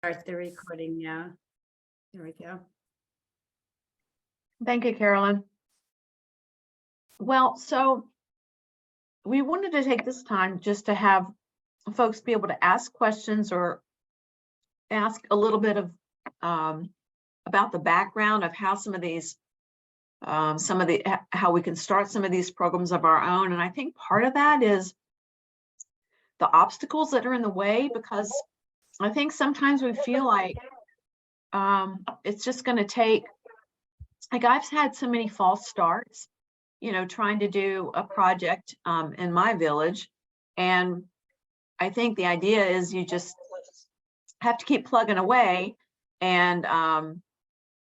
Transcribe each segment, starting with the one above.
Start the recording now. There we go. Thank you, Carolyn. Well, so we wanted to take this time just to have folks be able to ask questions or ask a little bit of about the background of how some of these, how we can start some of these programs of our own. And I think part of that is the obstacles that are in the way, because I think sometimes we feel like it's just going to take, like I've had so many false starts, you know, trying to do a project in my village. And I think the idea is you just have to keep plugging away. And,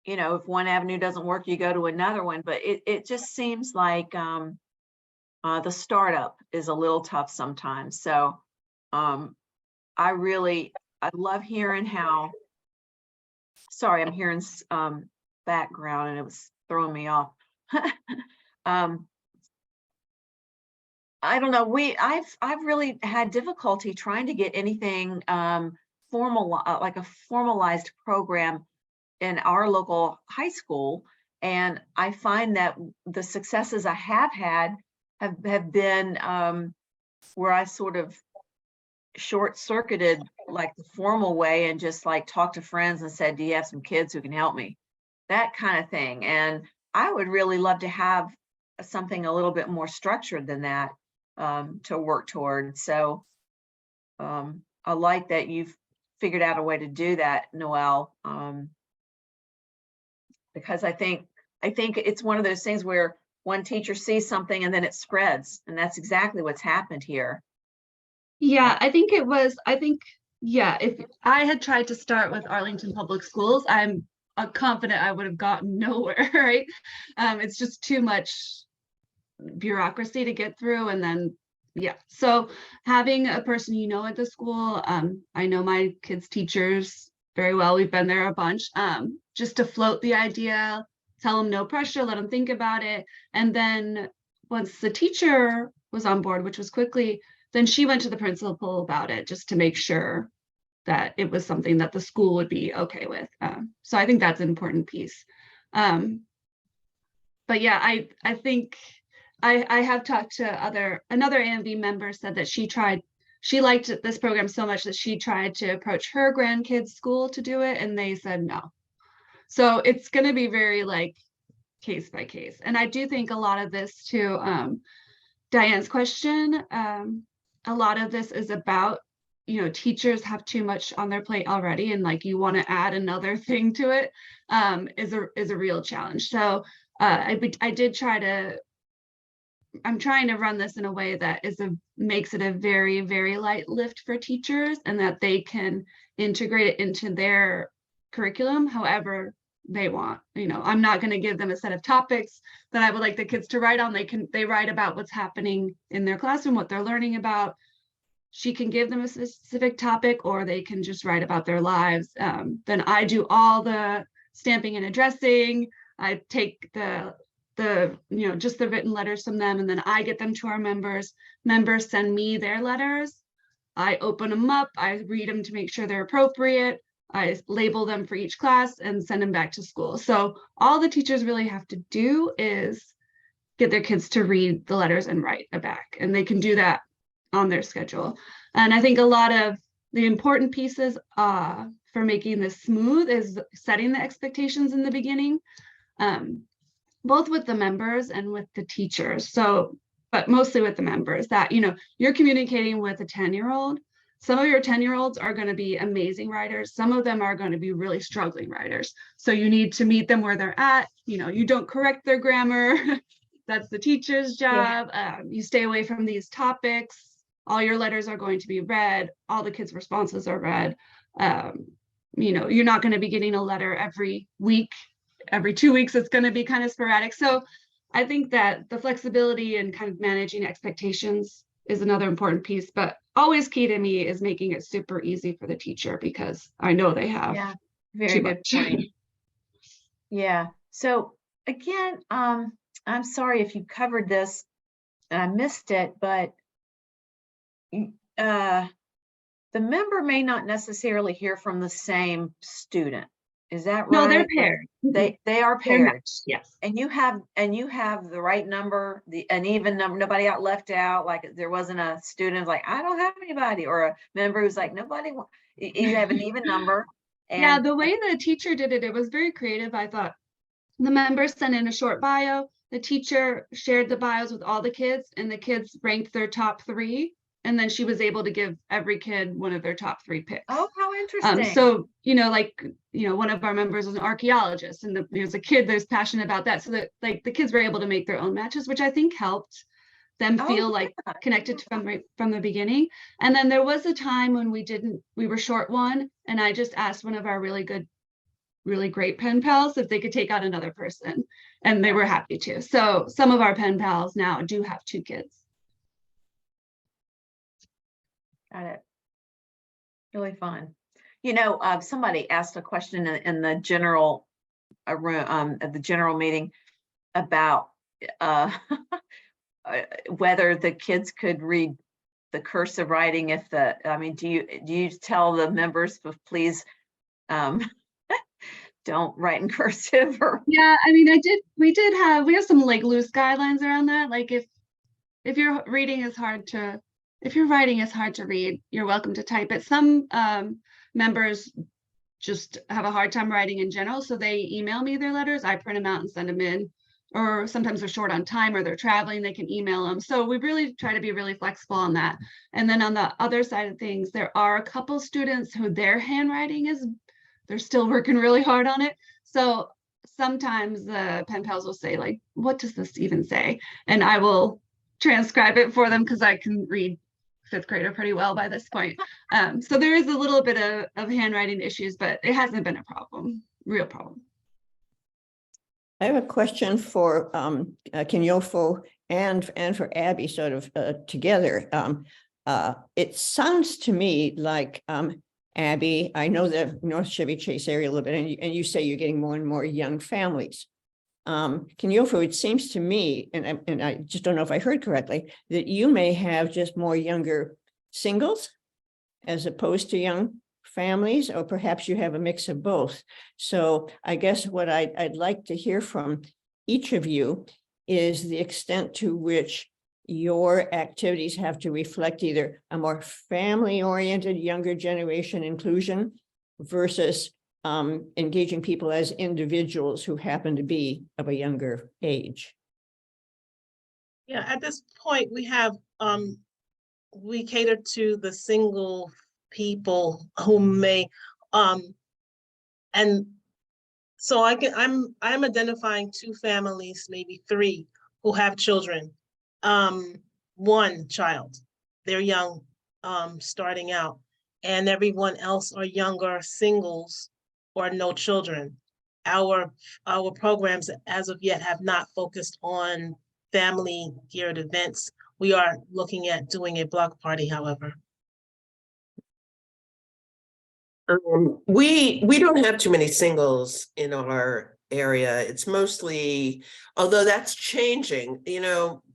you know, if one avenue doesn't work, you go to another one. But it just seems like the startup is a little tough sometimes. So I love hearing how, sorry, I'm hearing background and it was throwing me off. I don't know. I've really had difficulty trying to get anything formal, like a formalized program in our local high school. And I find that the successes I have had have been where I sort of short-circuited like the formal way and just like talked to friends and said, do you have some kids who can help me? That kind of thing. And I would really love to have something a little bit more structured than that to work toward. So I like that you've figured out a way to do that, Noel, because I think it's one of those things where one teacher sees something and then it spreads, and that's exactly what's happened here. Yeah, yeah, if I had tried to start with Arlington Public Schools, I'm confident I would have gotten nowhere, right? It's just too much bureaucracy to get through. And then, yeah, so having a person you know at the school, I know my kids' teachers very well. We've been there a bunch, just to float the idea, tell them no pressure, let them think about it. And then once the teacher was on board, which was quickly, then she went to the principal about it just to make sure that it was something that the school would be okay with. So I think that's an important piece. But yeah, I think I have talked to another AMV member said that she liked this program so much that she tried to approach her grandkids' school to do it, and they said no. So it's going to be very like case by case. And I do think a lot of this, to Diane's question, a lot of this is about, you know, teachers have too much on their plate already, and like you want to add another thing to it is a real challenge. So I did try to, I'm trying to run this in a way that makes it a very, very light lift for teachers, and that they can integrate it into their curriculum however they want. You know, I'm not going to give them a set of topics that I would like the kids to write on. They write about what's happening in their classroom, what they're learning about. She can give them a specific topic, or they can just write about their lives. Then I do all the stamping and addressing. I take the you know, just the written letters from them, and then I get them to our members. Members send me their letters. I open them up, I read them to make sure they're appropriate. I label them for each class and send them back to school. So all the teachers really have to do is get their kids to read the letters and write it back, and they can do that on their schedule. And I think a lot of the important pieces for making this smooth is setting the expectations in the beginning, both with the members and with the teachers. So, but mostly with the members, that, you know, you're communicating with a 10-year-old. Some of your 10-year-olds are going to be amazing writers. Some of them are going to be really struggling writers. So you need to meet them where they're at. You know, you don't correct their grammar. That's the teacher's job. Yeah. You stay away from these topics. All your letters are going to be read. All the kids' responses are read. You know, you're not going to be getting a letter every week. Every 2 weeks, it's going to be kind of sporadic. So I think that the flexibility and kind of managing expectations is another important piece, but always key to me is making it super easy for the teacher, because I know they have very good point. Yeah. So again, I'm sorry if you covered this and I missed it, but the member may not necessarily hear from the same student. Is that right? No, they're Like, paired. they are They're paired. matched, yes. And you have the right number, an even number, nobody got left out. Like there wasn't a student like, I don't have anybody, or a member who's like, you have an even number. Yeah, And the way the teacher did it, it was very creative. I thought the members sent in a short bio. The teacher shared the bios with all the kids, and the kids ranked their top 3. And then she was able to give every kid one of their top 3 picks. oh, how interesting. So, one of our members was an archaeologist, and there's a kid that's passionate about that. So that like the kids were able to make their own matches, which I think helped them feel like connected from the beginning. And then there was a time when we were short one, and I just asked one of our really great pen pals if they could take out another person, and they were happy to. So some of our pen pals now do have 2 kids. Got it. Really fun. Somebody asked a question in the general room at the general meeting about whether the kids could read the cursive writing. Do you tell the members, please don't write in cursive? Or Yeah, we have some like loose guidelines around that. Like if your writing is hard to read, you're welcome to type it. Some members just have a hard time writing in general, so they email me their letters. I print them out and send them in. Or sometimes they're short on time or they're traveling, they can email them. So we really try to be really flexible on that. And then on the other side of things, there are a couple students who their handwriting they're still working really hard on it. So sometimes the pen pals will say like, what does this even say? And I will transcribe it for them because I can read 5th grader pretty well by this point. So there is a little bit of handwriting issues, but it hasn't been a real problem. I have a question for Kinyofu and for Abby, sort of together. It sounds to me like, Abby, I know the North Chevy Chase area a little bit, and you say you're getting more and more young families. Kinyofu, it seems to me, and I just don't know if I heard correctly, that you may have just more younger singles as opposed to young families, or perhaps you have a mix of both. So I guess what I'd like to hear from each of you is the extent to which your activities have to reflect either a more family-oriented younger generation inclusion versus engaging people as individuals who happen to be of a younger age. Yeah, at this point, we have we cater to the single people who may and so I'm identifying 2 families, maybe 3, who have children. 1 child, they're young, starting out, and everyone else are younger singles or no children. Our programs as of yet have not focused on family geared events. We are looking at doing a block party, however. We don't have too many singles in our area. It's mostly, although that's changing,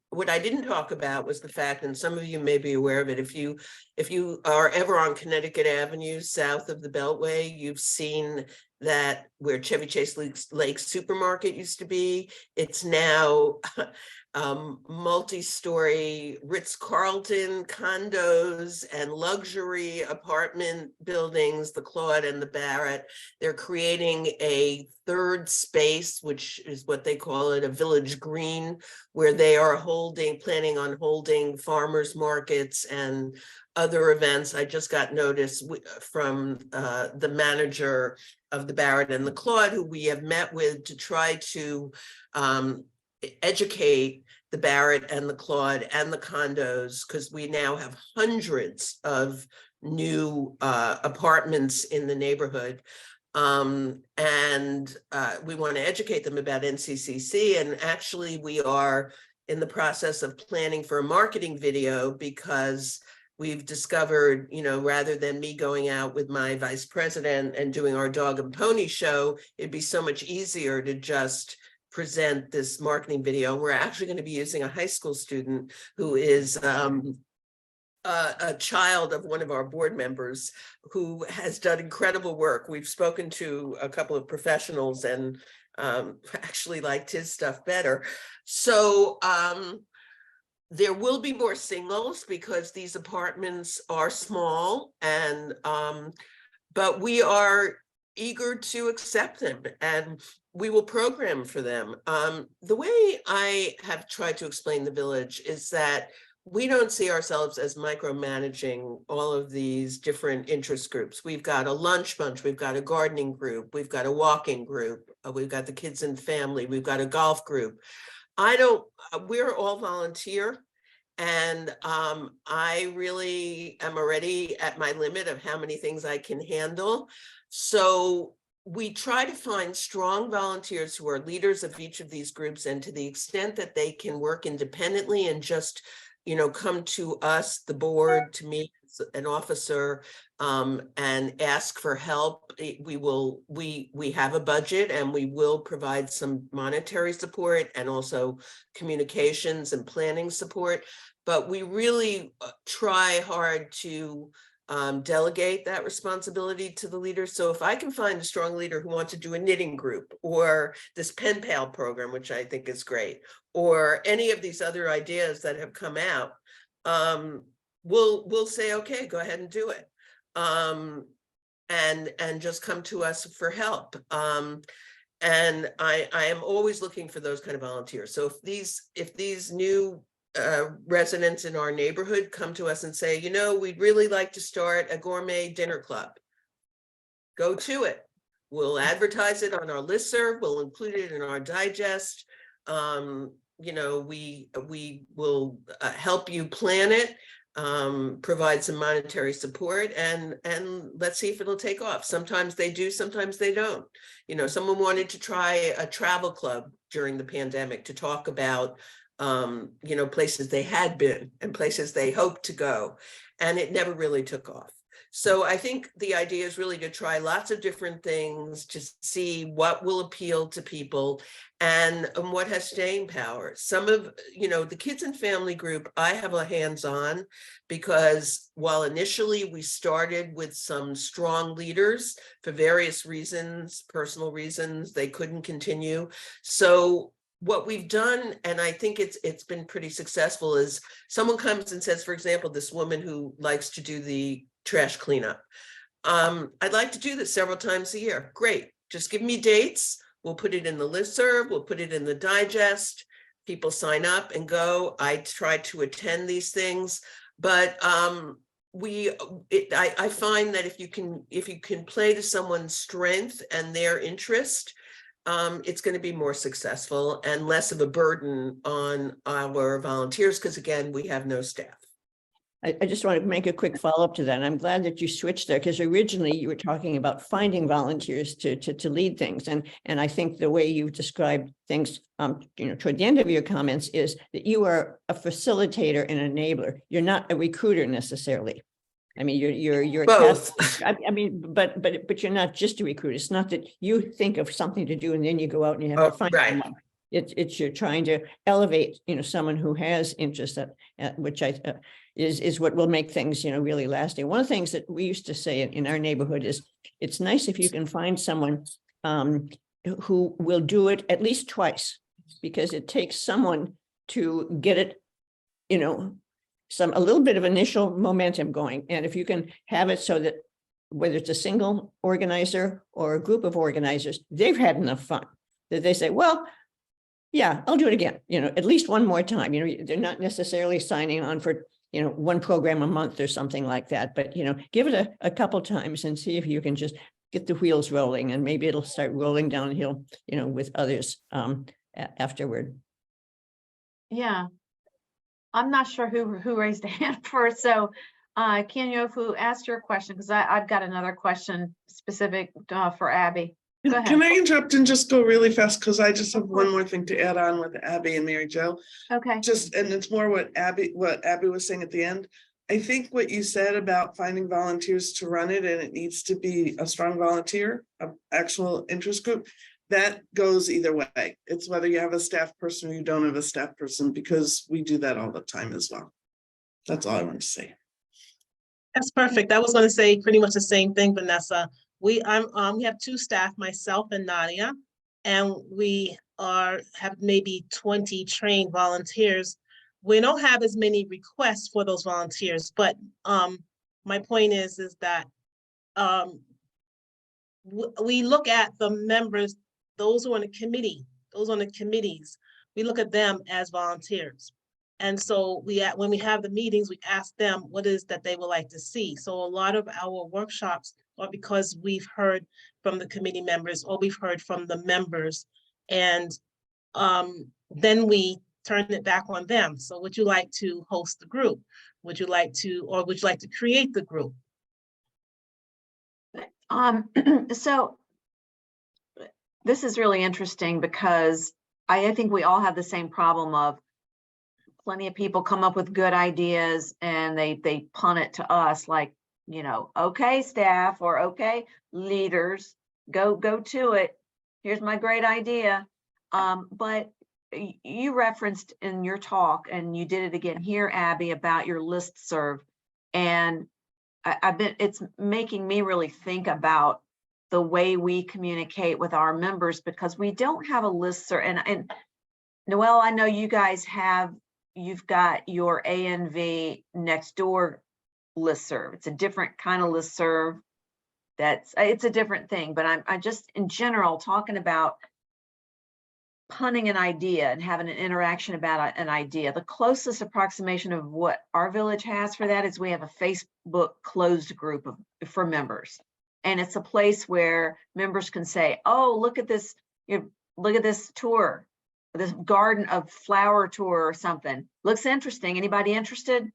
what I didn't talk about was the fact, and some of you may be aware of it, if you are ever on Connecticut Avenue south of the Beltway, you've seen that where Chevy Chase Lake Supermarket used to be, it's now multi-story Ritz-Carlton condos and luxury apartment buildings, the Claude and the Barrett. They're creating a 3rd space, which is what they call it, a village green, where they are planning on holding farmers markets and other events. I just got notice from the manager of the Barrett and the Claude, who we have met with to try to educate the Barrett and the Claude and the condos, because we now have hundreds of new apartments in the neighborhood. And we want to educate them about NCCC. And actually, we are in the process of planning for a marketing video, because we've discovered, rather than me going out with my vice president and doing our dog and pony show, it'd be so much easier to just present this marketing video. We're actually going to be using a high school student who is a child of one of our board members who has done incredible work. We've spoken to a couple of professionals and actually liked his stuff better. So there will be more singles because these apartments are small, and but we are eager to accept them, and we will program for them. The way I have tried to explain the village is that we don't see ourselves as micromanaging all of these different interest groups. We've got a lunch bunch, we've got a gardening group, we've got a walking group, we've got the kids and family, we've got a golf group. We're all volunteer. And I really am already at my limit of how many things I can handle. So we try to find strong volunteers who are leaders of each of these groups, and to the extent that they can work independently and just, come to us, the board, to meet an officer and ask for help. We have a budget, and we will provide some monetary support and also communications and planning support. But we really try hard to delegate that responsibility to the leaders. So if I can find a strong leader who wants to do a knitting group, or this pen pal program, which I think is great, or any of these other ideas that have come out, we'll say, okay, go ahead and do it. And just come to us for help. And I am always looking for those kind of volunteers. So if these new residents in our neighborhood come to us and say, we'd really like to start a gourmet dinner club, go to it. We'll advertise it on our listserv. We'll include it in our digest. We will help you plan it, provide some monetary support, and let's see if it'll take off. Sometimes they do, sometimes they don't. Someone wanted to try a travel club during the pandemic to talk about places they had been and places they hoped to go, and it never really took off. So I think the idea is really to try lots of different things to see what will appeal to people and what has staying power. Some of, the kids and family group, I have a hands-on, because while initially we started with some strong leaders for various reasons, personal reasons, they couldn't continue. So what we've done, and I think it's been pretty successful, is someone comes and says, for example, this woman who likes to do the trash cleanup, I'd like to do this several times a year. Great, just give me dates. We'll put it in the listserv, we'll put it in the digest. People sign up and go. I try to attend these things, but I find that if you can play to someone's strength and their interest, it's going to be more successful and less of a burden on our volunteers, because again, we have no staff. I just want to make a quick follow-up to that. And I'm glad that you switched there, because originally you were talking about finding volunteers to lead things. And I think the way you've described things, toward the end of your comments, is that you are a facilitator and enabler. You're not a recruiter necessarily. I mean, you're Both. But you're not just a recruiter. It's not that you think of something to do and then you go out and you have to find someone. It's you're trying to elevate, someone who has interest, which is what will make things, really lasting. One of the things that we used to say in our neighborhood is, it's nice if you can find someone who will do it at least twice, because it takes someone to get it, a little bit of initial momentum going. And if you can have it so that whether it's a single organizer or a group of organizers, they've had enough fun that they say, well, yeah, I'll do it again, at least one more time. They're not necessarily signing on for, one program a month or something like that, but, give it a couple times and see if you can just get the wheels rolling, and maybe it'll start rolling downhill, with others afterward. Yeah. I'm not sure who raised a hand first. So Kinyofu, ask your question, because I've got another question specific for Abby. Go ahead. Can I interrupt and just go really fast? Because I just have one more thing to add on with Abby and Mary Jo. Okay. And it's more what Abby was saying at the end. I think what you said about finding volunteers to run it, and it needs to be a strong volunteer, an actual interest group, that goes either way. It's whether you have a staff person or you don't have a staff person, because we do that all the time as well. That's all I want to say. That's perfect. I was gonna say pretty much the same thing, Vanessa. We have two staff, myself and Nadia, and we have maybe 20 trained volunteers. We don't have as many requests for those volunteers, but my point is that we look at the members, those who are on the committee, those on the committees, we look at them as volunteers. And so when we have the meetings, we ask them what is that they would like to see. So a lot of our workshops are because we've heard from the committee members or we've heard from the members. And then we turn it back on them. So would you like to host the group? Would you like to create the group? So this is really interesting because I think we all have the same problem of plenty of people come up with good ideas and they punt it to us like, okay, staff, or okay, leaders, go to it. Here's my great idea. But you referenced in your talk, and you did it again here, Abby, about your listserv. And it's making me really think about the way we communicate with our members, because we don't have a listserv. And Noel, I know you guys you've got your ANV next door listserv. It's a different kind of listserv. It's a different thing, but I'm just in general talking about punning an idea and having an interaction about an idea. The closest approximation of what our village has for that is we have a Facebook closed group for members. And it's a place where members can say, oh, look at this, look at this tour, this garden of flower tour or something. Looks interesting. Anybody interested?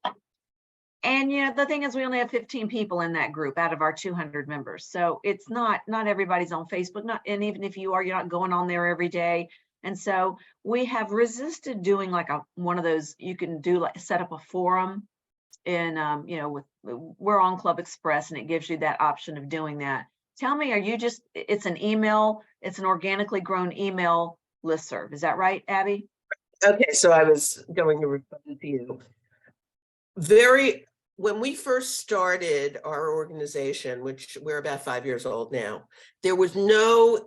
And the thing is, we only have 15 people in that group out of our 200 members. So it's not everybody's on Facebook. And even if you are, you're not going on there every day. And so we have resisted doing like one of those, you can do like set up a forum in, we're on Club Express, and it gives you that option of doing that. Tell me, it's an email, it's an organically grown email listserv. Is that right, Abby? Okay, so I was going to respond to you. When we first started our organization, which we're about 5 years old now, there was no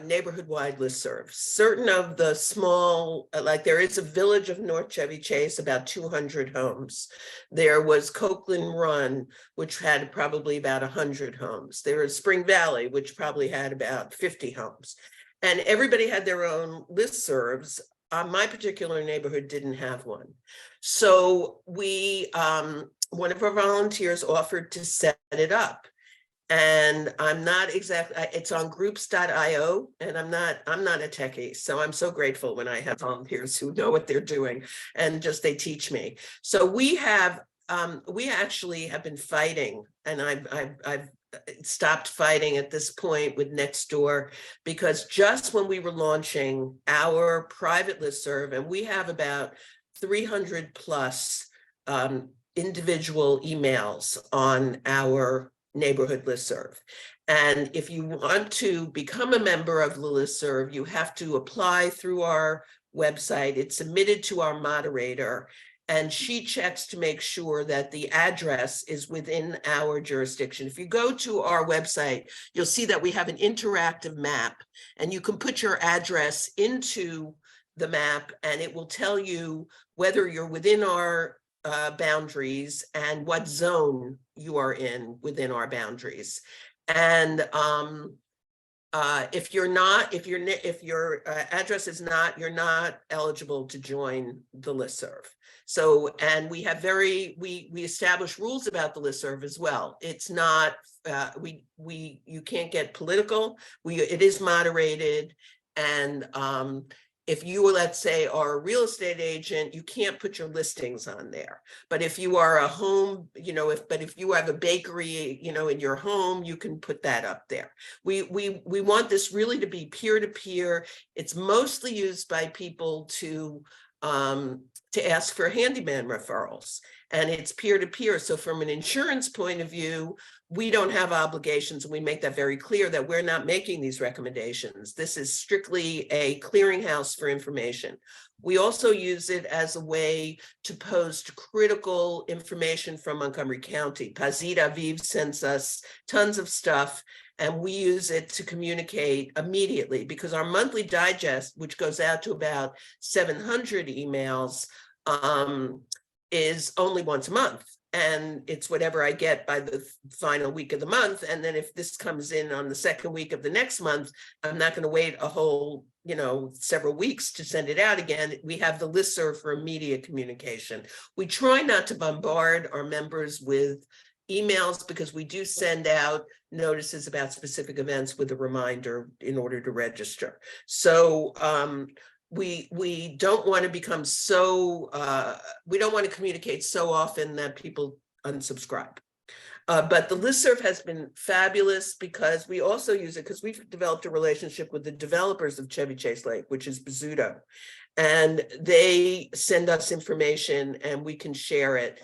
neighborhood-wide listserv. Certain of the small, like there is a village of North Chevy Chase, about 200 homes. There was Copeland Run, which had probably about 100 homes. There is Spring Valley, which probably had about 50 homes. And everybody had their own listservs. My particular neighborhood didn't have one. So one of our volunteers offered to set it up. And I'm not exactly, it's on groups.io, and I'm not a techie. So I'm so grateful when I have volunteers who know what they're doing and they teach me. So we actually have been fighting, and I've stopped fighting at this point with Nextdoor, because just when we were launching our private listserv, and we have about 300 plus individual emails on our neighborhood listserv. And if you want to become a member of the listserv, you have to apply through our website. It's submitted to our moderator, and she checks to make sure that the address is within our jurisdiction. If you go to our website, you'll see that we have an interactive map, and you can put your address into the map, and it will tell you whether you're within our boundaries and what zone you are in within our boundaries. And if your address is not, you're not eligible to join the listserv. So, and we have we establish rules about the listserv as well. It's not, you can't get political. It is moderated. And if you, let's say, are a real estate agent, you can't put your listings on there. But if you are a home, if you have a bakery, in your home, you can put that up there. We want this really to be peer-to-peer. It's mostly used by people to to ask for handyman referrals. And it's peer-to-peer. So from an insurance point of view, we don't have obligations. And we make that very clear that we're not making these recommendations. This is strictly a clearinghouse for information. We also use it as a way to post critical information from Montgomery County. Pazita Vive sends us tons of stuff, and we use it to communicate immediately, because our monthly digest, which goes out to about 700 emails, is only once a month. And it's whatever I get by the final week of the month. And then if this comes in on the second week of the next month, I'm not going to wait a whole, several weeks to send it out again. We have the listserv for immediate communication. We try not to bombard our members with emails, because we do send out notices about specific events with a reminder in order to register. So we don't want to become so, we don't want to communicate so often that people unsubscribe. But the listserv has been fabulous, because we also use it because we've developed a relationship with the developers of Chevy Chase Lake, which is Bizzuto. And they send us information and we can share it.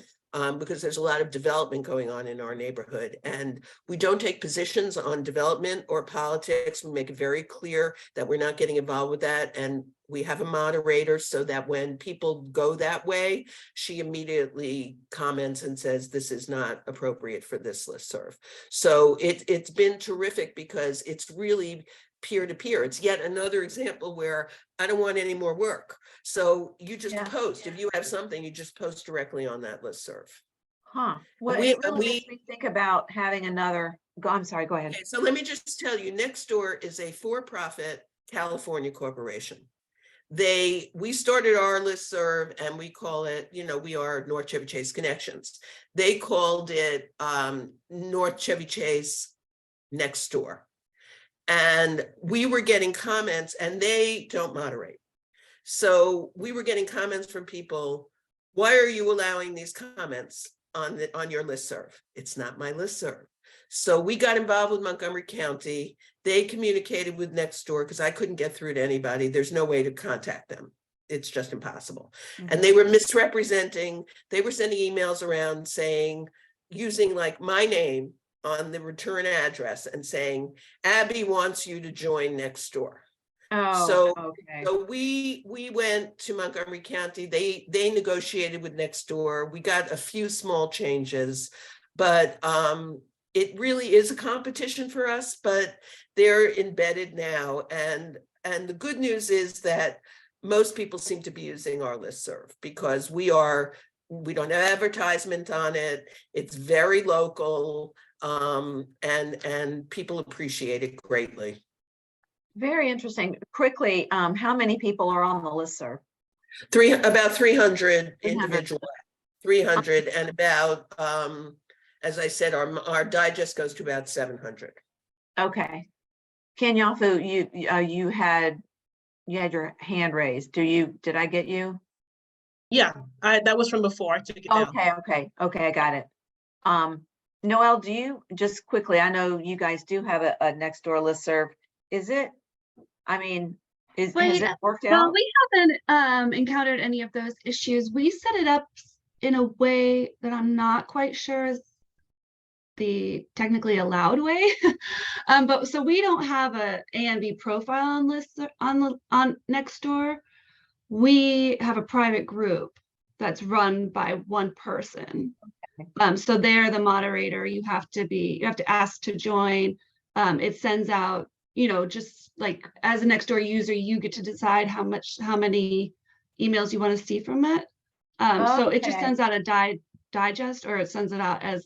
Because there's a lot of development going on in our neighborhood, and we don't take positions on development or politics. We make it very clear that we're not getting involved with that. And we have a moderator so that when people go that way, she immediately comments and says, this is not appropriate for this listserv. So it's been terrific, because it's really peer-to-peer. It's yet another example where I don't want any more work. So you just post. If you have something, you just post directly on that listserv. Huh. Well, it really makes me think about having another, I'm sorry, go ahead. Okay, so let me just tell you, Nextdoor is a for-profit California corporation. We started our listserv and we call it, we are North Chevy Chase Connections. They called it North Chevy Chase Nextdoor. And we were getting comments, and they don't moderate. So we were getting comments from people, why are you allowing these comments on your listserv? It's not my listserv. So we got involved with Montgomery County. They communicated with Nextdoor, because I couldn't get through to anybody. There's no way to contact them. It's just impossible. Mm-hmm. And they were misrepresenting. They were sending emails around saying, using like my name on the return address and saying, Abby wants you to join Nextdoor. Oh, so, okay. So we went to Montgomery County. They negotiated with Nextdoor. We got a few small changes, but it really is a competition for us, but they're embedded now. And the good news is that most people seem to be using our listserv, because we don't have advertisement on it. It's very local. And people appreciate it greatly. Very interesting. Quickly, how many people are on the listserv? About 300 individual, 300, and about, as I said, our digest goes to about 700. Okay. Kinyofu, you had your hand raised. Did I get you? Yeah, that was from before. I took it down. Okay, I got it. Noel, do you just quickly, I know you guys do have a Nextdoor listserv. Is it, has that worked out? Well, we haven't encountered any of those issues. We set it up in a way that I'm not quite sure is the technically allowed way. But so we don't have a A&B profile on Nextdoor. We have a private group that's run by one person. So they're the moderator. You have to ask to join. It sends out, just like as a Nextdoor user, you get to decide how many emails you want to see from it. So it just sends out a digest, or it sends it out as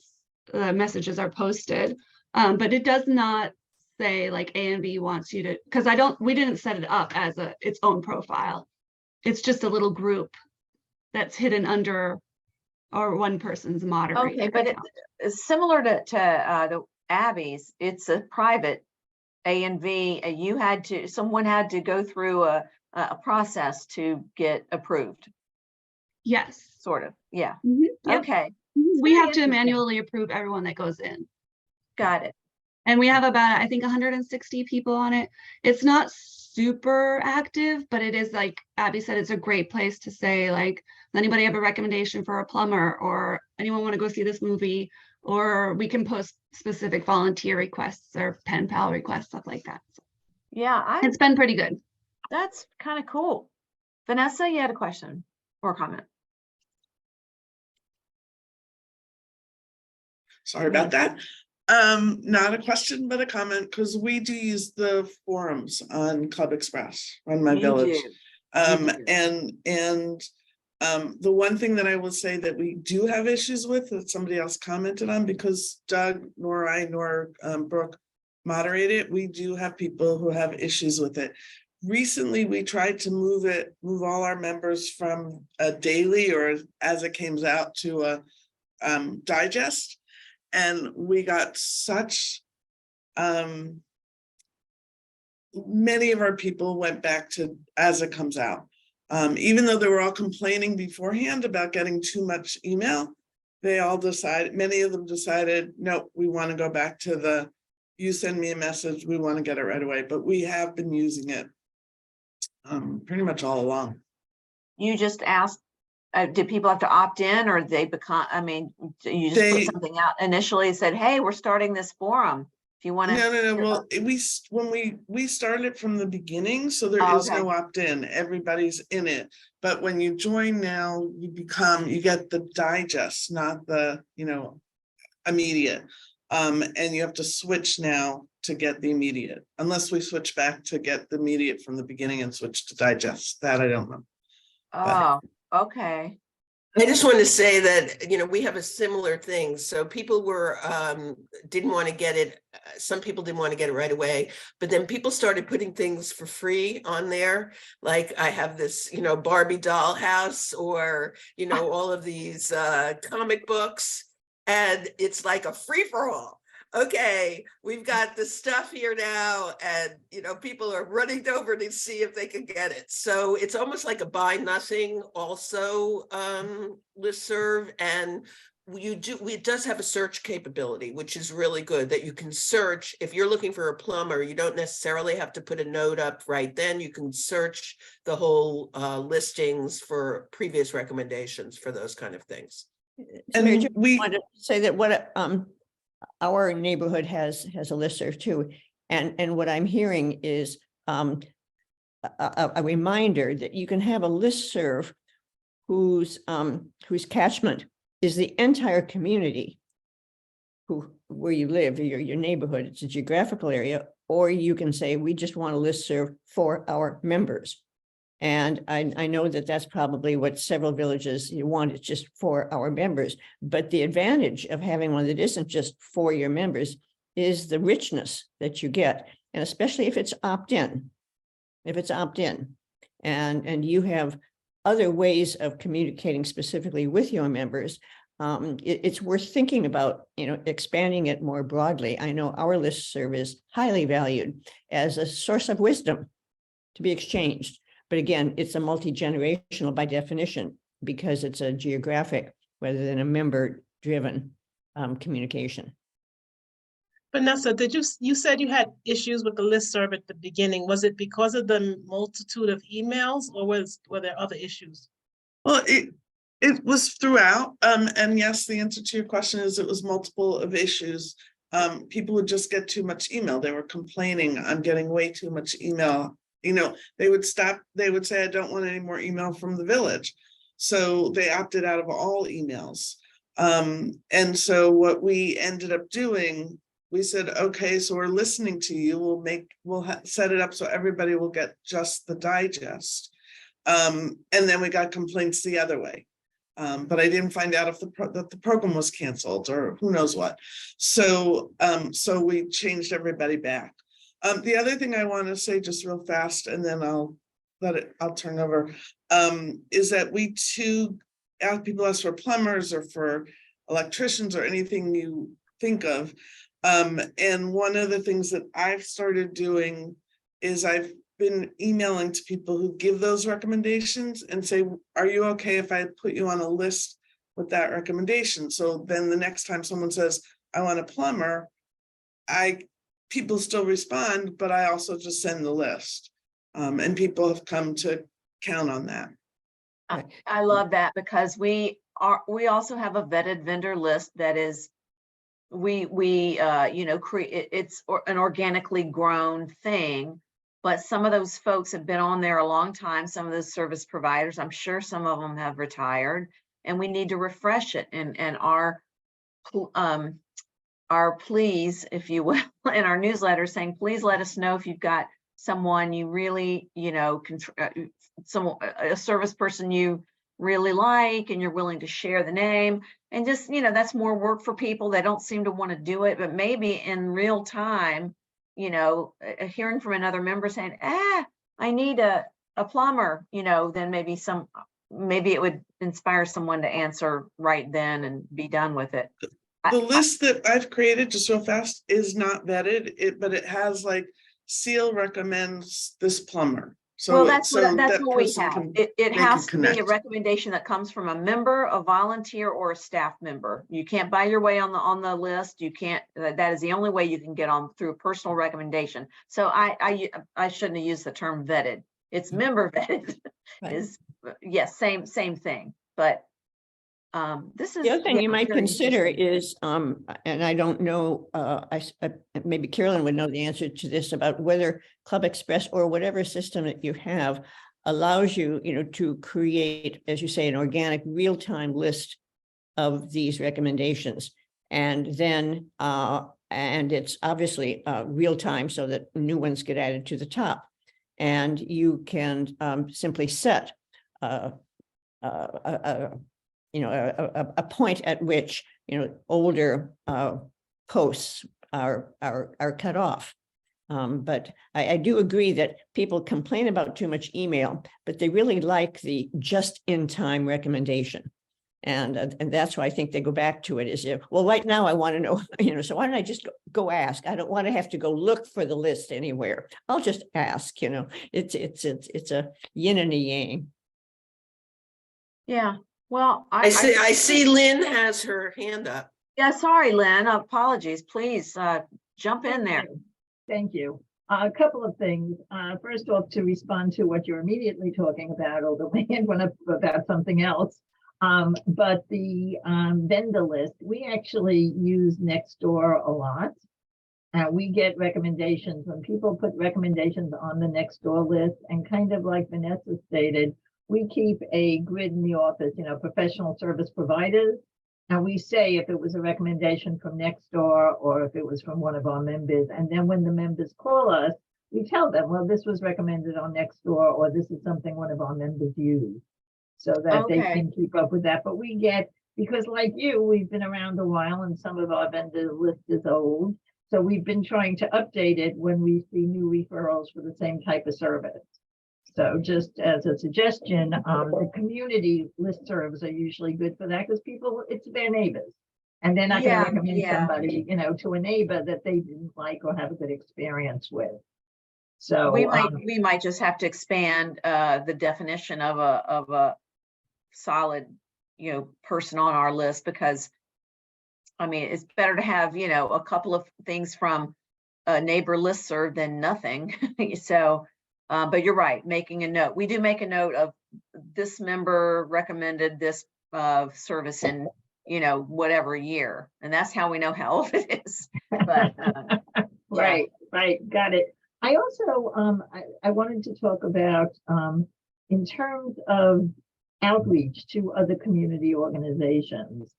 the messages are posted. But it does not say like A&B wants you to, because we didn't set it up as its own profile. It's just a little group that's hidden under or one person's moderator. Okay, but it's similar to the Abby's. It's a private A&V. Someone had to go through a process to get approved. Yes. Sort of. Yeah. Mm-hmm. Yep. Okay. We have to manually approve everyone that goes in. Got it. And we have about, I think, 160 people on it. It's not super active, but it is like Abby said, it's a great place to say like, does anybody have a recommendation for a plumber, or anyone want to go see this movie? Or we can post specific volunteer requests or pen pal requests, stuff like that. So Yeah, it's been pretty good. that's kind of cool. Vanessa, you had a question or comment? Sorry about that. Not a question, but a comment, because we do use the forums on Club Express, Run My You Village. do. The one thing that I will say that we do have issues with, that somebody else commented on, because Doug, nor I, nor Brooke moderate it, we do have people who have issues with it. Recently, we tried to move all our members from a daily, or as it comes out, to a digest. And we got such, many of our people went back to as it comes out. Even though they were all complaining beforehand about getting too much email, they all decided, many of them decided, no, we want to go back to the, you send me a message, we want to get it right away. But we have been using it pretty much all along. You just asked, did people have to opt in, or they become, I mean, you just put something out initially, said, hey, we're starting this forum. If you want to. No. Well, when we started from the beginning, so there is no opt-in. Everybody's in it. But when you join now, you get the digest, not the, immediate. And you have to switch now to get the immediate, unless we switch back to get the immediate from the beginning and switch to digest. That I don't know. Oh, okay. I just want to say that, we have a similar thing. So people were, didn't want to get it. Some people didn't want to get it right away, but then people started putting things for free on there. Like I have this, Barbie doll house, or, all of these comic books, and it's like a free for all. Okay, we've got the stuff here now, and people are running over to see if they can get it. So it's almost like a buy nothing also listserv, and it does have a search capability, which is really good, that you can search. If you're looking for a plumber, you don't necessarily have to put a note up right then. You can search the whole listings for previous recommendations for those kind of things. And And we wanted to say that what our neighborhood has a listserv too, and what I'm hearing is a reminder that you can have a listserv whose catchment is the entire community where you live, your neighborhood. It's a geographical area, or you can say we just want a listserv for our members. And I know that that's probably what several villages you want. It's just for our members. But the advantage of having one that isn't just for your members is the richness that you get. And especially if it's opt-in, and you have other ways of communicating specifically with your members, it's worth thinking about, expanding it more broadly. I know our listserv is highly valued as a source of wisdom to be exchanged. But again, it's a multi-generational by definition, because it's a geographic rather than a member-driven communication. Vanessa, you said you had issues with the listserv at the beginning. Was it because of the multitude of emails, or were there other issues? Well, it was throughout. And yes, the answer to your question is it was multiple of issues. People would just get too much email. They were complaining, I'm getting way too much email. They would stop, they would say, I don't want any more email from the village. So they opted out of all emails. And so what we ended up doing, we said, okay, so we're listening to you. We'll set it up so everybody will get just the digest. And then we got complaints the other way. But I didn't find out if that the program was canceled or who knows what. So we changed everybody back. The other thing I want to say just real fast, and then I'll turn over, is that we too, people ask for plumbers or for electricians or anything you think of. And one of the things that I've started doing is I've been emailing to people who give those recommendations and say, are you okay if I put you on a list with that recommendation? So then the next time someone says, I want a plumber, people still respond, but I also just send the list. And people have come to count on that. I love that because we also have a vetted vendor list that is, it's an organically grown thing. But some of those folks have been on there a long time. Some of those service providers, I'm sure some of them have retired, and we need to refresh it. And our pleas, if you will, in our newsletter saying, please let us know if you've got someone you really, a service person you really like and you're willing to share the name. And just, that's more work for people that don't seem to want to do it, but maybe in real time, hearing from another member saying, I need a plumber, then maybe it would inspire someone to answer right then and be done with it. The list that I've created just so fast is not vetted, but it has like Seal recommends this plumber. So well, that's what that we person have. can It they has to can be a connect. recommendation that comes from a member, a volunteer, or a staff member. You can't buy your way on the list. You can't. That is the only way you can get on through a personal recommendation. So I shouldn't have used the term vetted. It's member vetted. Right. Is yes, same thing. But this is The other thing you might very consider interesting. is, and I don't know, maybe Carolyn would know the answer to this, about whether Club Express or whatever system that you have allows you, to create, as you say, an organic real-time list of these recommendations. And then, and it's obviously real time so that new ones get added to the top. And you can simply set a point at which older posts are cut off. But I do agree that people complain about too much email, but they really like the just-in-time recommendation. And that's why I think they go back to it is, well, right now I want to know, so why don't I just go ask? I don't want to have to go look for the list anywhere. I'll just ask, it's a yin and a yang. Yeah. Well, I see Lynn has her hand up. Yeah, sorry, Lynn. Apologies. Please jump in there. Thank you. A couple of things. First off, to respond to what you're immediately talking about, although my hand went up about something else. But the vendor list, we actually use Nextdoor a lot. We get recommendations when people put recommendations on the Nextdoor list, and kind of like Vanessa stated, we keep a grid in the office, professional service providers. And we say if it was a recommendation from Nextdoor or if it was from one of our members. And then when the members call us, we tell them, well, this was recommended on Nextdoor, or this is something one of our members used, so that they can keep up with that. But we get, because like you, we've been around a while and some of our vendor list is old. So we've been trying to update it when we see new referrals for the same type of service. So just as a suggestion, the community listservs are usually good for that because people, it's their neighbors. And they're not going to recommend somebody, to a neighbor that they didn't like or have a good experience with. So we might just have to expand the definition of a solid, person on our list, because I mean, it's better to have, a couple of things from a neighbor listserv than nothing. So but you're right, making a note. We do make a note of this member recommended this service in, whatever year. And that's how we know how old it is. But right, got it. I also, I wanted to talk about, in terms of outreach to other community organizations.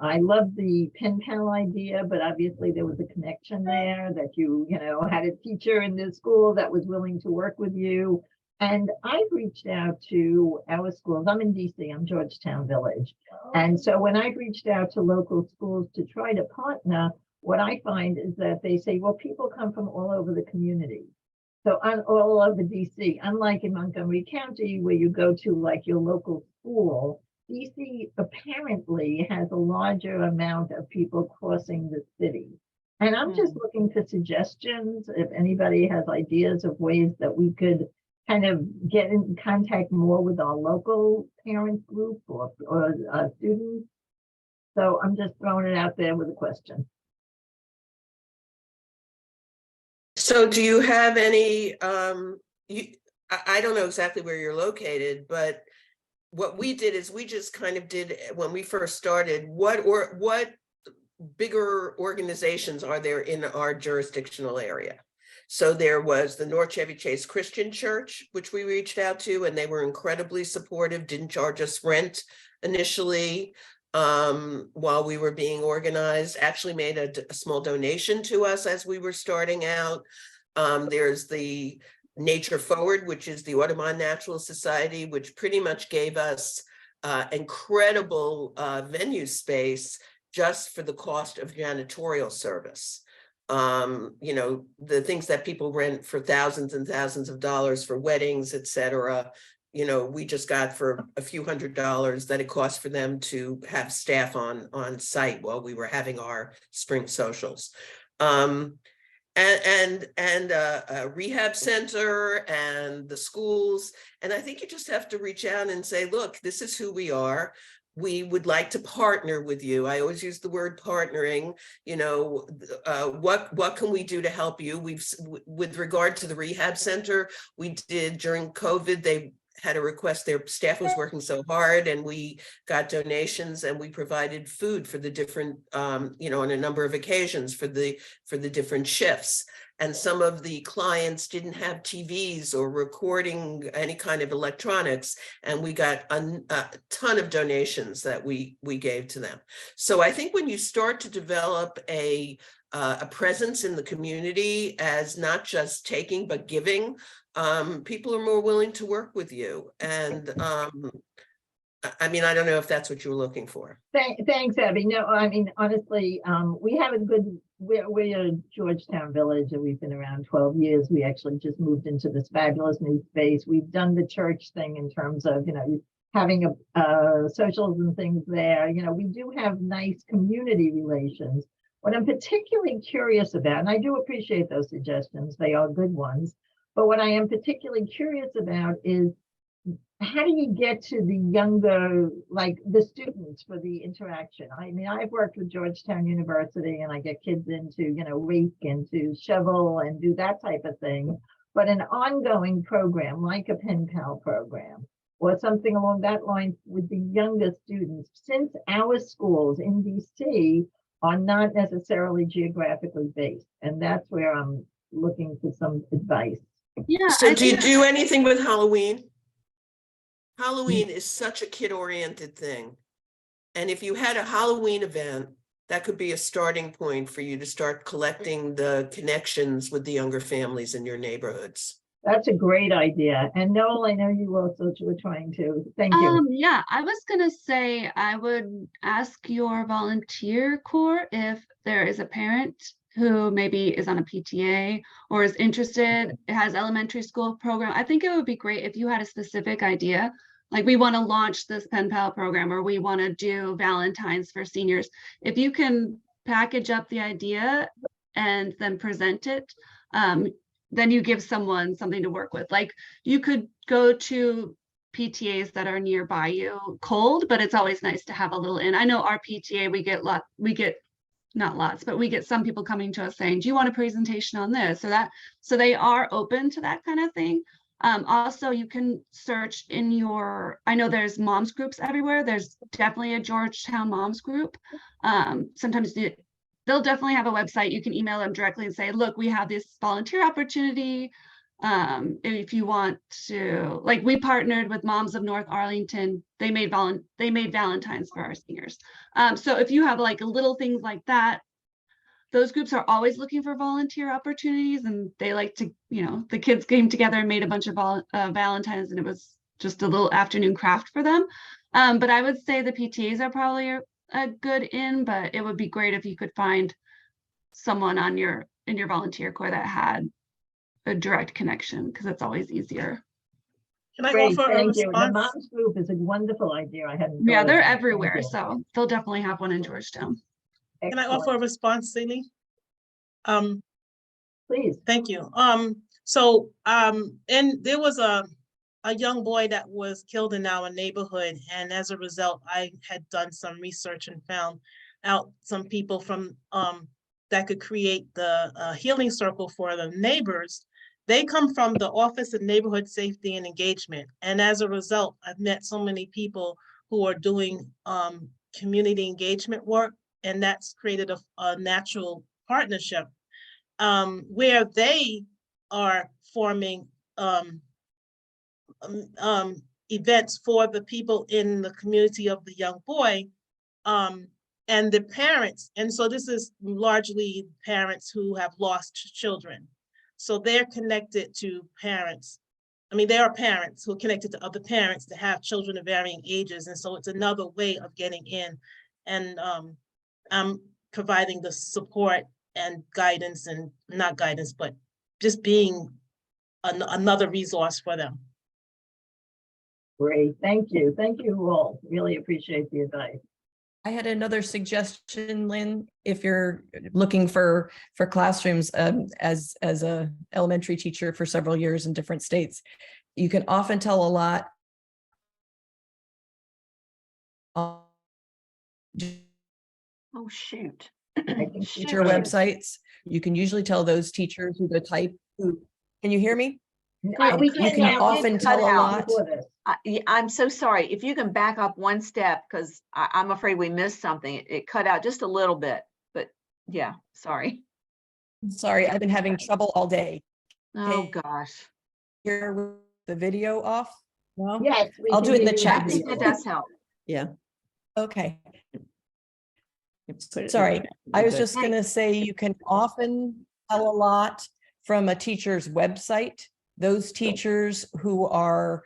I love the pen pal idea, but obviously there was a connection there that you had a teacher in the school that was willing to work with you. And I've reached out to our schools. I'm in DC, I'm Georgetown Village. And so when I've reached out to local schools to try to partner, what I find is that they say, well, people come from all over the community. So all over DC, unlike in Montgomery County, where you go to like your local school, DC apparently has a larger amount of people crossing the city. And I'm just looking for suggestions. If anybody has ideas of ways that we could kind of get in contact more with our local parent group or students. So I'm just throwing it out there with a question. So do you have any I don't know exactly where you're located, but what we did is we just kind of did, when we first started, what bigger organizations are there in our jurisdictional area? So there was the North Chevy Chase Christian Church, which we reached out to, and they were incredibly supportive, didn't charge us rent initially while we were being organized, actually made a small donation to us as we were starting out. There's the Nature Forward, which is the Audubon Natural Society, which pretty much gave us incredible venue space just for the cost of janitorial service. You know, the things that people rent for thousands and thousands of dollars for weddings, etc. You know, we just got for a few $100s that it cost for them to have staff on site while we were having our spring socials. And a rehab center and the schools. And I think you just have to reach out and say, look, this is who we are. We would like to partner with you. I always use the word partnering. You know, what can we do to help you? With regard to the rehab center, we did during COVID, they had a request, their staff was working so hard, and we got donations and we provided food for the different, you know, on a number of occasions for the different shifts. And some of the clients didn't have TVs or recording any kind of electronics, and we got a ton of donations that we gave to them. So I think when you start to develop a presence in the community as not just taking but giving, people are more willing to work with you. And I mean, I don't know if that's what you were looking for. Thanks, Abby. No, I mean, honestly, we have a good, we're a Georgetown village and we've been around 12 years. We actually just moved into this fabulous new space. We've done the church thing in terms of, you know, having socials and things there. You know, we do have nice community relations. What I'm particularly curious about, and I do appreciate those suggestions, they are good ones, but what I am particularly curious about is, how do you get to the younger, like the students for the interaction? I mean, I've worked with Georgetown University and I get kids into, you know, rake and to shovel and do that type of thing. But an ongoing program like a pen pal program or something along that line with the younger students, since our schools in DC are not necessarily geographically based. And that's where I'm looking for some advice. Yeah. So do you do anything with Halloween? Halloween is such a kid-oriented thing. And if you had a Halloween event, that could be a starting point for you to start collecting the connections with the younger families in your neighborhoods. That's a great idea. And Noel, I know you also were trying to. Thank you. Yeah, I was gonna say I would ask your volunteer corps if there is a parent who maybe is on a PTA or is interested, has elementary school program. I think it would be great if you had a specific idea, like we want to launch this pen pal program or we want to do Valentine's for seniors. If you can package up the idea and then present it, then you give someone something to work with. Like you could go to PTAs that are nearby you cold, but it's always nice to have a little in. I know our PTA, we get not lots, but we get some people coming to us saying, do you want a presentation on this? So they are open to that kind of thing. Also, you can search in I know there's moms groups everywhere. There's definitely a Georgetown moms group. Sometimes they'll definitely have a website. You can email them directly and say, look, we have this volunteer opportunity. If you want to, like we partnered with Moms of North Arlington, they made Valentine's for our seniors. So if you have like little things like that, those groups are always looking for volunteer opportunities, and they like to, you know, the kids came together and made a bunch of Valentine's, and it was just a little afternoon craft for them. But I would say the PTAs are probably a good in, but it would be great if you could find someone in your volunteer corps that had a direct connection, because it's always easier. Can I Great, offer a thank you. The response? moms group is a wonderful idea. I hadn't. Yeah, thought of they're that. Thank everywhere, you. so they'll definitely have one in Georgetown. Can I Excellent. offer a response, Celie? Please. Thank you. And there was a young boy that was killed in our neighborhood, and as a result, I had done some research and found out some people from that could create the healing circle for the neighbors. They come from the Office of Neighborhood Safety and Engagement. And as a result, I've met so many people who are doing community engagement work, and that's created a natural partnership where they are forming events for the people in the community of the young boy and the parents. And so this is largely parents who have lost children. So they're connected to parents. I mean, there are parents who are connected to other parents that have children of varying ages. And so it's another way of getting in. And I'm providing the support and guidance, and not guidance, but just being another resource for them. Great, thank you. Thank you all. Really appreciate the advice. I had another suggestion, Lynn, if you're looking for classrooms as a elementary teacher for several years in different states, you can often tell a lot. Oh, shoot. Teacher websites. You can usually tell those teachers who the type who, can you hear me? We You can now. often tell a lot. I'm so sorry. If you can back up one step, because I'm afraid we missed something. It cut out just a little bit, but yeah, sorry. Sorry, I've been having trouble all day. Oh, Okay. gosh. Here, the video off? No? Yes. we I'll can do it in the hear you. I chat. think that does help. Yeah. Okay. Put it in the Sorry, chat. I was Good. just gonna say you can often tell a lot from a teacher's website. Those teachers who are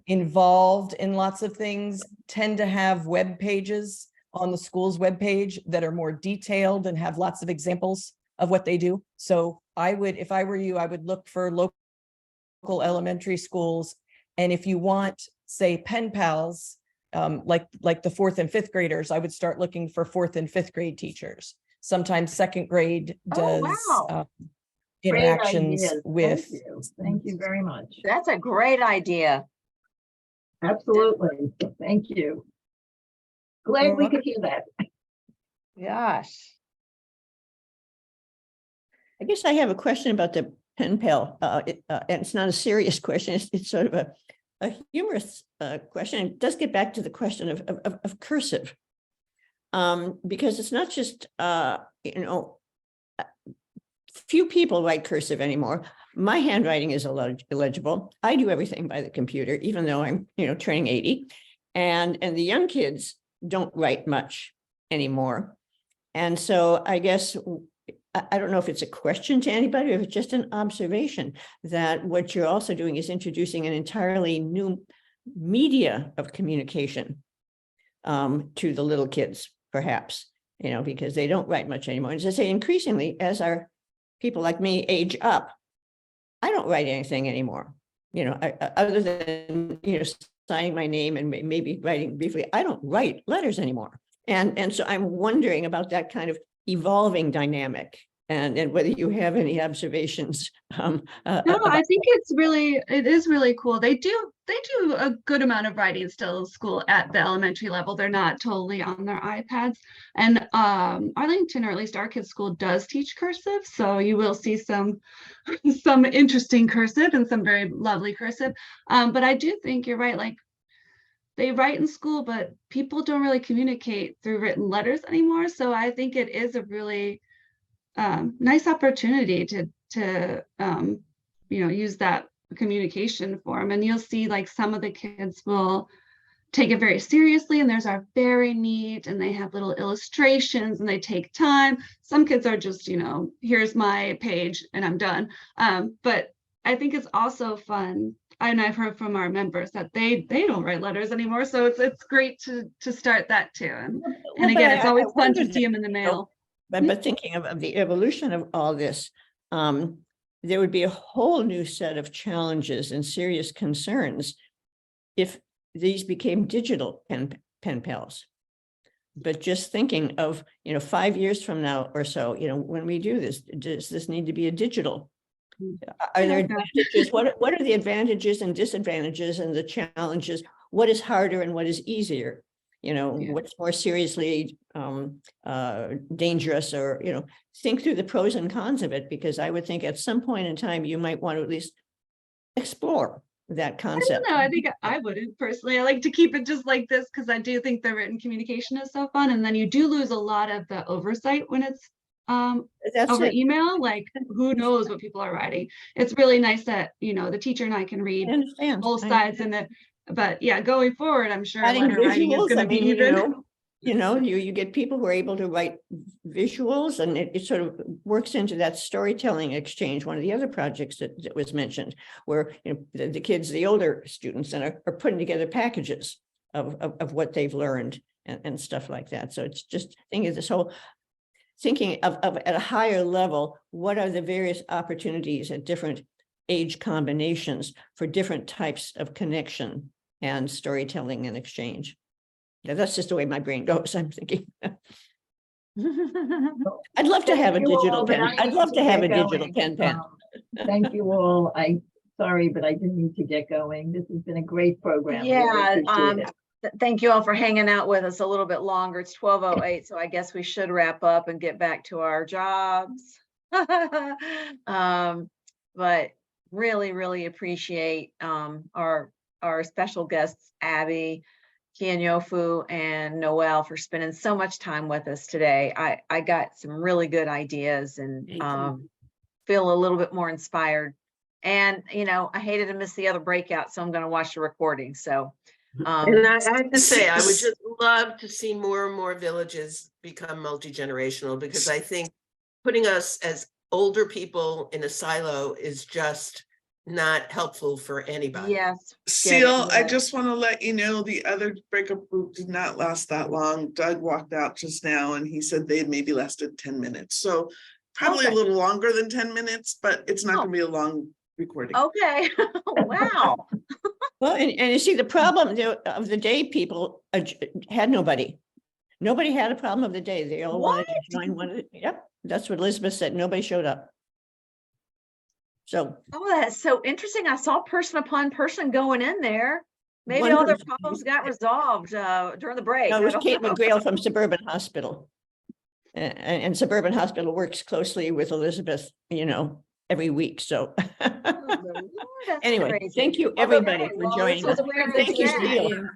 involved in lots of things tend to have web pages on the school's webpage that are more detailed and have lots of examples of what they do. So I would, if I were you, I would look for local elementary schools. And if you want, say, pen pals, like the 4th and 5th graders, I would start looking for 4th and 5th grade teachers. Sometimes 2nd grade does Oh, wow. Great interactions ideas. with. Thank you very much. That's a great idea. Absolutely. Thank you. Glad You're we could hear that. Gosh. I guess I have a question about the pen pal, and it's not a serious question. It's sort of a humorous question. It does get back to the question of cursive, because it's not just few people write cursive anymore. My handwriting is illegible. I do everything by the computer, even though I'm turning 80, and the young kids don't write much anymore. And so I guess I don't know if it's a question to anybody or if it's just an observation that what you're also doing is introducing an entirely new media of communication to the little kids, perhaps, because they don't write much anymore. And as I say, increasingly, as our people like me age up, I don't write anything anymore, other than, signing my name and maybe writing briefly. I don't write letters anymore. And so I'm wondering about that kind of evolving dynamic and whether you have any observations. No, I think it is really cool. They do a good amount of writing still in school at the elementary level. They're not totally on their iPads. And Arlington, or at least our kids' school, does teach cursive. So you will see some interesting cursive and some very lovely cursive. But I do think you're right. Like, they write in school, but people don't really communicate through written letters anymore. So I think it is a really nice opportunity to use that communication form. And you'll see, like, some of the kids will take it very seriously, and theirs are very neat, and they have little illustrations, and they take time. Some kids are just, here's my page and I'm done. But I think it's also fun. And I've heard from our members that they don't write letters anymore. So it's great to start that too. And again, it's always fun to see them in the mail. But thinking of the evolution of all this, there would be a whole new set of challenges and serious concerns if these became digital pen pals. But just thinking of, 5 years from now or so, when we do this, does this need to be a digital? Are there advantages? What are the advantages and disadvantages and the challenges? What is harder and what is easier? Yeah. what's more seriously dangerous, or, think through the pros and cons of it, because I would think at some point in time, you might want to at least explore that I concept. don't know. I think I wouldn't personally. I like to keep it just like this because I do think the written communication is so fun, and then you do lose a lot of the oversight when it's That's over it. email. Like, who knows what people are writing? It's really nice that the teacher and I can I read understand. both I sides in it. But yeah, going forward, I'm sure Adding letter writing is visuals, going I to be mean, even. you get people who are able to write visuals, and it sort of works into that storytelling exchange. One of the other projects that was mentioned, where the kids, the older students, and are putting together packages of what they've learned and stuff like that. So it's just thinking this whole thinking of at a higher level, what are the various opportunities at different age combinations for different types of connection and storytelling and exchange. That's just the way my brain goes. I'm thinking. I'd love to have a Thank you digital all, but pen. I I'd need love to have a get digital going. pen. Thank you all. Sorry, but I do need to get going. This has been a great program. Really Yeah, appreciate it. thank you all for hanging out with us a little bit longer. It's 12:08, so I guess we should wrap up and get back to our jobs. But really appreciate our special guests, Abby, Kinyofu, and Noel, for spending so much time with us today. I got some really good ideas and Thank you. feel a little bit more inspired. And I hated to miss the other breakout, so I'm going to watch the recording. So And I have to say, I would just love to see more and more villages become multi-generational, because I think putting us as older people in a silo is just not helpful for anybody. yes, Seal, I yeah. just want to let you know, the other breakup group did not last that long. Doug walked out just now and he said they had maybe lasted 10 minutes. So probably Okay. a little longer than 10 minutes, but it's not Oh. going to be a long recording. Okay. Wow. Well, and you see, the problem of the day people had nobody. Nobody had a problem of the day. They all wanted to join Yep, that's what Elizabeth said. Nobody showed up. So. Oh, that's so interesting. I saw person upon person going in there. Maybe all their Wonderful. problems got resolved during the break. No, it was I don't Kate know. McGrail from Suburban Hospital. And Suburban Hospital works closely with Elizabeth, every week. So Oh, Lord, that's anyway, crazy. thank you, Okay, everybody, for well, joining this us. was a weird Thank you, today. Seal.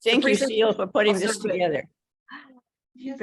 Thank you, Seal, for putting this Also good. together.